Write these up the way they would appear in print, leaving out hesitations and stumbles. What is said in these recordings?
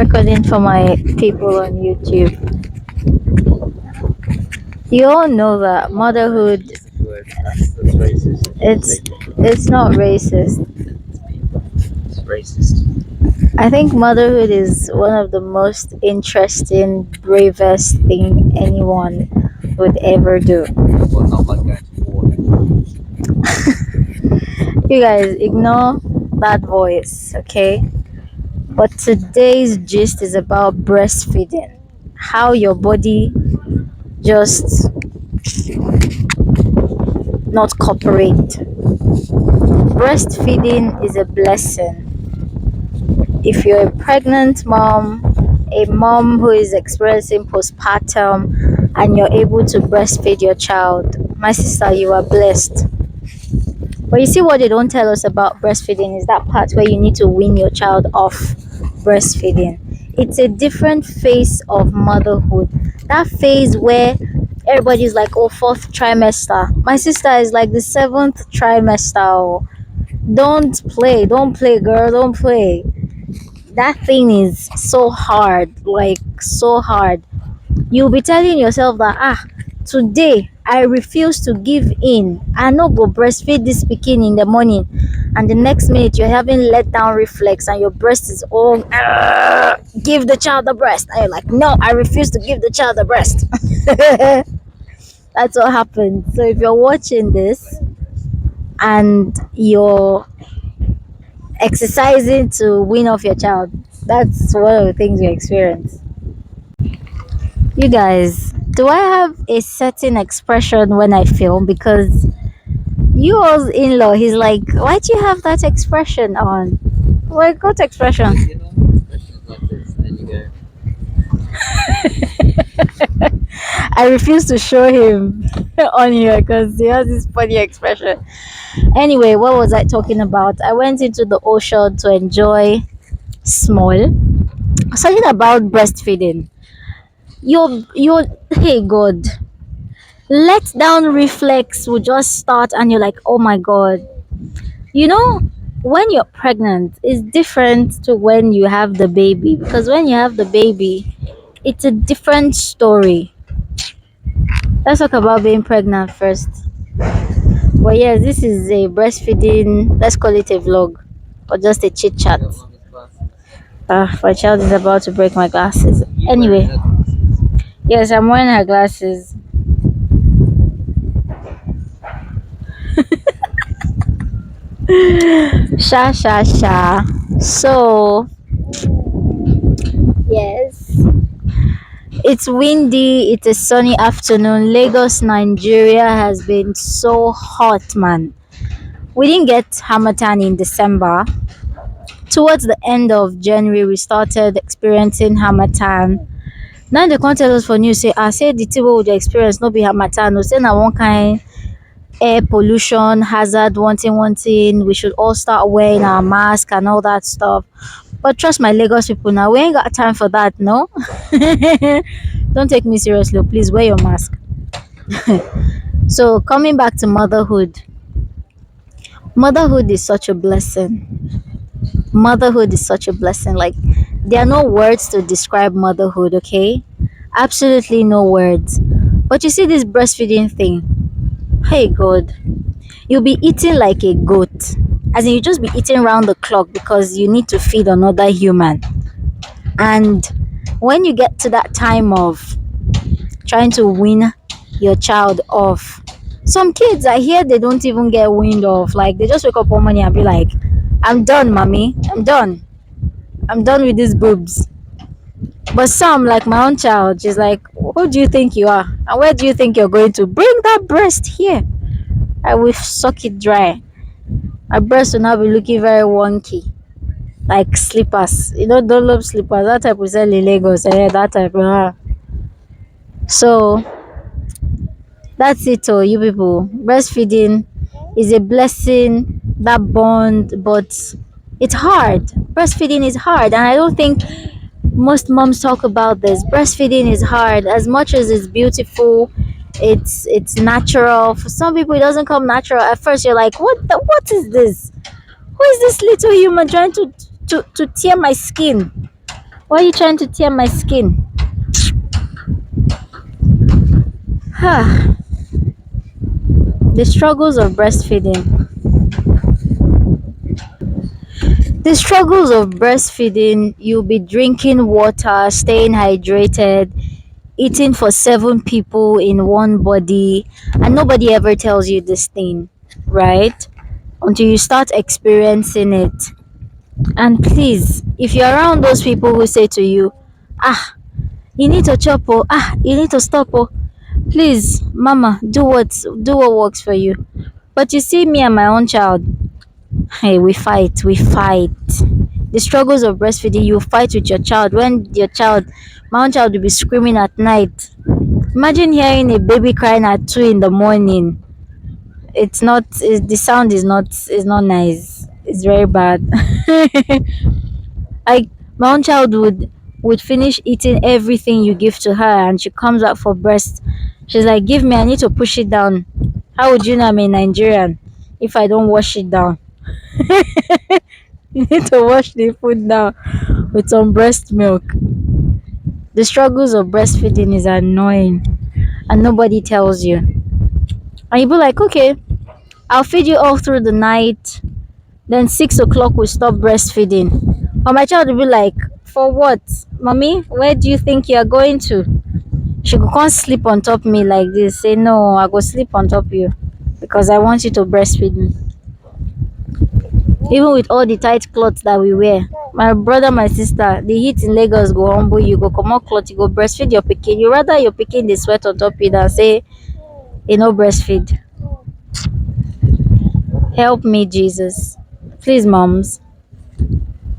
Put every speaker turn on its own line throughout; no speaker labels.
recording for my people on YouTube. You all know that motherhood,
That's racist.
it's it's not racist.
It's racist.
I think motherhood is one of the most interesting, bravest thing anyone would ever do.
Well, not like going to war.
You guys ignore that voice, okay? But today's gist is about breastfeeding. How your body just not cooperate. Breastfeeding is a blessing. If you're a pregnant mom, a mom who is experiencing postpartum, and you're able to breastfeed your child, my sister, you are blessed. But you see, what they don't tell us about breastfeeding is that part where you need to wean your child off breastfeeding. It's a different phase of motherhood. That phase where everybody's like, oh, fourth trimester. My sister is like the seventh trimester. Oh. Don't play, girl, don't play. That thing is so hard, like so hard. You'll be telling yourself that today I refuse to give in. I no go breastfeed this pikin in the morning, and the next minute you're having let down reflex and your breast is all give the child the breast, and you're like, no, I refuse to give the child the breast. That's what happened. So if you're watching this and you're exercising to win off your child, that's one of the things you experience. You guys, do I have a certain expression when I film? Because you all's in law, he's like, why do you have that expression on? Like, what expression?
Your normal expression is like this, and then you go.
I refuse to show him on here because he has this funny expression. Anyway, what was I talking about? I went into the ocean to enjoy small. Something about breastfeeding. Your hey God, let down reflex will just start and you're like, oh my God. You know, when you're pregnant is different to when you have the baby, because when you have the baby it's a different story. Let's talk about being pregnant first. But yes, this is a breastfeeding, let's call it a vlog or just a chit chat.
Your mum is glasses.
My child is about to break my glasses.
You
Anyway,
wearing her glasses.
yes, I'm wearing her glasses. Sha sha sha. So yes, it's windy, it's a sunny afternoon. Lagos, Nigeria has been so hot, man. We didn't get Hamatan in December. Towards the end of January, we started experiencing Hamatan. Now they can't tell us for news, say, I say the people with the experience, no be Hamatan, no say na one kind air pollution hazard, one thing. We should all start wearing our mask and all that stuff. But trust my Lagos people now, we ain't got time for that, no? Don't take me seriously, please wear your mask. So coming back to motherhood. Motherhood is such a blessing. Motherhood is such a blessing. Like, there are no words to describe motherhood, okay? Absolutely no words. But you see this breastfeeding thing. Hey God, you'll be eating like a goat. As in, you just be eating round the clock because you need to feed another human. And when you get to that time of trying to win your child off, some kids I hear they don't even get weaned off. Like, they just wake up one morning and be like, I'm done, mommy. I'm done. I'm done with these boobs. But some, like my own child, she's like, who do you think you are? And where do you think you're going to? Bring that breast here. I will suck it dry. My breast will now be looking very wonky. Like slippers. You know, don't love slippers. That type we sell in Lagos. That type. So that's it, oh, you people. Breastfeeding is a blessing, that bond, but it's hard. Breastfeeding is hard, and I don't think most moms talk about this. Breastfeeding is hard. As much as it's beautiful, it's natural. For some people, it doesn't come natural. At first, you're like, what is this? Who is this little human trying to tear my skin? Why are you trying to tear my skin? The struggles of breastfeeding. The struggles of breastfeeding, you'll be drinking water, staying hydrated, eating for 7 people in one body, and nobody ever tells you this thing, right? Until you start experiencing it. And please, if you're around those people who say to you, ah, you need to chop, oh, ah, you need to stop, oh, please, mama, do what works for you. But you see me and my own child, hey, we fight. The struggles of breastfeeding, you fight with your child. When your child, my own child, will be screaming at night. Imagine hearing a baby crying at 2 in the morning. The sound is not nice. It's very bad. Like my own child would finish eating everything you give to her, and she comes out for breast. She's like, give me, I need to push it down. How would you know I'm a Nigerian if I don't wash it down? You need to wash the food down with some breast milk. The struggles of breastfeeding is annoying, and nobody tells you. And you be like, okay, I'll feed you all through the night. Then 6 o'clock we stop breastfeeding. But my child will be like, for what? Mommy, where do you think you're going to? She go come sleep on top me like this. Say, no, I go sleep on top you because I want you to breastfeed me. Even with all the tight clothes that we wear. My brother, my sister, the heat in Lagos go humble you, go come out cloth, you go breastfeed your pikin. You rather your pikin they sweat on top you than say, you know, breastfeed. Help me, Jesus. Please, moms.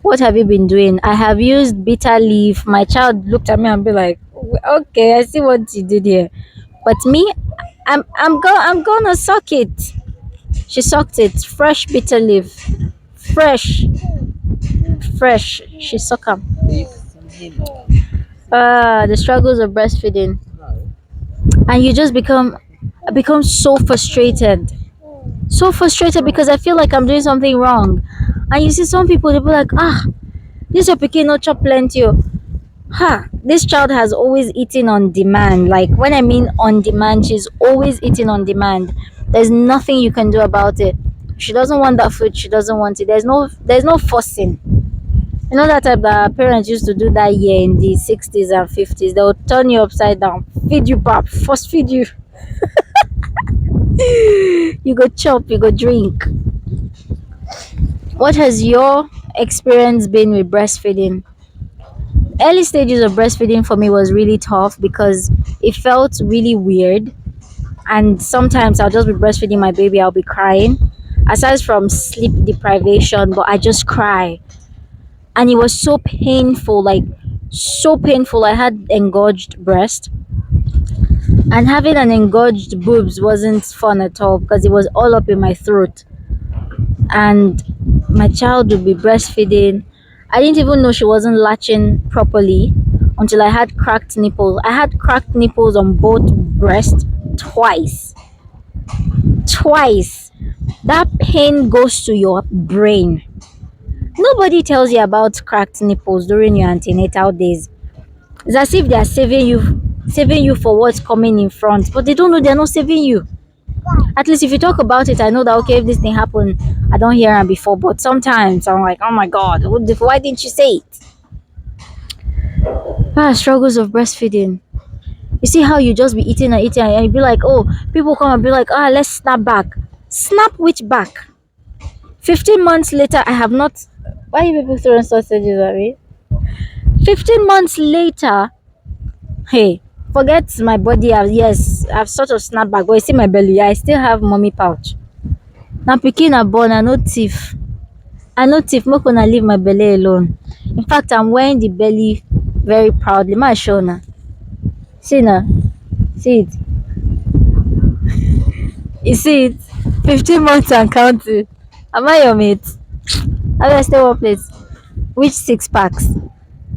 What have you been doing? I have used bitter leaf. My child looked at me and be like, okay, I see what you did here. But me, I'm gonna suck it. She sucked it. Fresh bitter leaf. Fresh. Fresh. She sucked 'em.
Please, can you hear me?
The struggles of breastfeeding. And you just become so frustrated. So frustrated because I feel like I'm doing something wrong. And you see some people, they'll be like, ah, this your pikin no chop plenty. Oh. Ha, this child has always eaten on demand. Like when I mean on demand, she's always eating on demand. There's nothing you can do about it. She doesn't want that food, she doesn't want it. There's no forcing. You know that type that parents used to do that year in the 60s and 50s. They'll turn you upside down, feed you pap, force feed you. You go chop, you go drink. What has your experience been with breastfeeding? Early stages of breastfeeding for me was really tough because it felt really weird, and sometimes I'll just be breastfeeding my baby, I'll be crying aside from sleep deprivation, but I just cry, and it was so painful, like so painful. I had engorged breast, and having an engorged boobs wasn't fun at all because it was all up in my throat, and my child would be breastfeeding. I didn't even know she wasn't latching properly until I had cracked nipples. I had cracked nipples on both breasts twice. Twice. That pain goes to your brain. Nobody tells you about cracked nipples during your antenatal days. It's as if they are saving you for what's coming in front, but they don't know they're not saving you. At least if you talk about it, I know that okay, if this thing happened, I don't hear it before. But sometimes I'm like, oh my god, why didn't you say it? Struggles of breastfeeding. You see how you just be eating and eating, and you be like, oh, people come and be like, let's snap back. Snap which back? 15 months later, I have not. Why are you people throwing sausages at me? 15 months later, hey, forget my body. Yes, I've sort of snapped back, but you see my belly. I still have mommy pouch. Now, picking a born, I no thief. I no thief. Make una leave my belly alone. In fact, I'm wearing the belly very proudly. My show now. See now. See it. You see it? 15 months and counting. Am I your mate? How do I stay one place? Which 6 packs?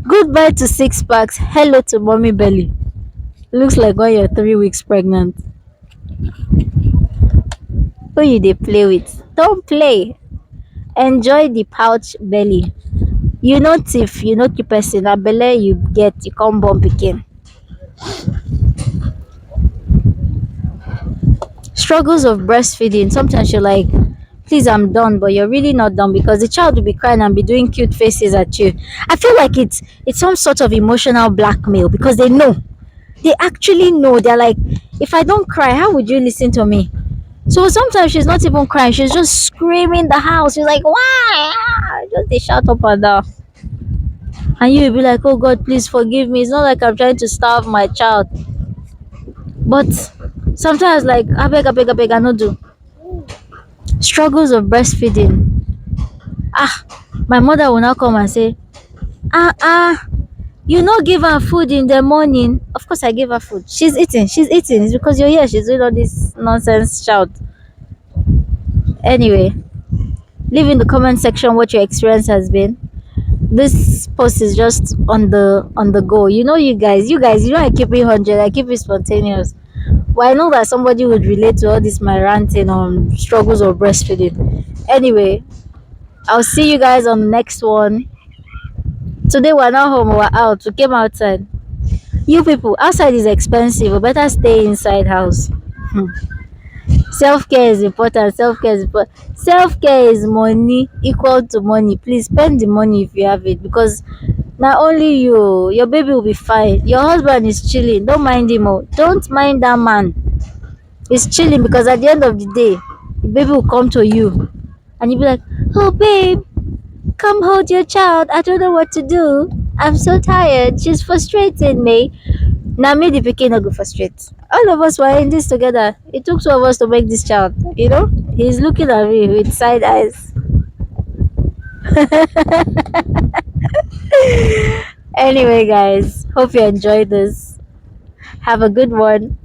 Goodbye to 6 packs. Hello to mommy belly. Looks like when you're 3 weeks pregnant. Who you they play with? Don't play. Enjoy the pouch belly. You know thief, you know keep person, na belle you get, you come born pikin. Struggles of breastfeeding. Sometimes you're like, please, I'm done, but you're really not done because the child will be crying and be doing cute faces at you. I feel like it's some sort of emotional blackmail because they know. They actually know. They're like, if I don't cry, how would you listen to me? So sometimes she's not even crying, she's just screaming the house. She's like, why? Ah, just they shout up and down. And you will be like, oh God, please forgive me. It's not like I'm trying to starve my child. But sometimes like I beg, I no do. Struggles of breastfeeding. Ah, my mother will now come and say, you no give her food in the morning. Of course I give her food. She's eating. It's because you're here, she's doing all this nonsense shout. Anyway, leave in the comment section what your experience has been. This post is just on the go. You know I keep it 100, I keep it spontaneous. Well, I know that somebody would relate to all this my ranting on struggles of breastfeeding. Anyway, I'll see you guys on the next one. Today we're not home, we're out. We came outside. You people, outside is expensive. We better stay inside house. Hmm. Self-care is important. Self-care is important. Self-care is money equal to money. Please spend the money if you have it because not only you, your baby will be fine. Your husband is chilling. Don't mind him. Oh. Don't mind that man. He's chilling because at the end of the day, the baby will come to you and you'll be like, oh babe, come hold your child. I don't know what to do. I'm so tired. She's frustrating me. Now me the pikin no go frustrate. All of us were in this together. It took two of us to make this child. You know, he's looking at me with side eyes. Anyway, guys, hope you enjoyed this. Have a good one.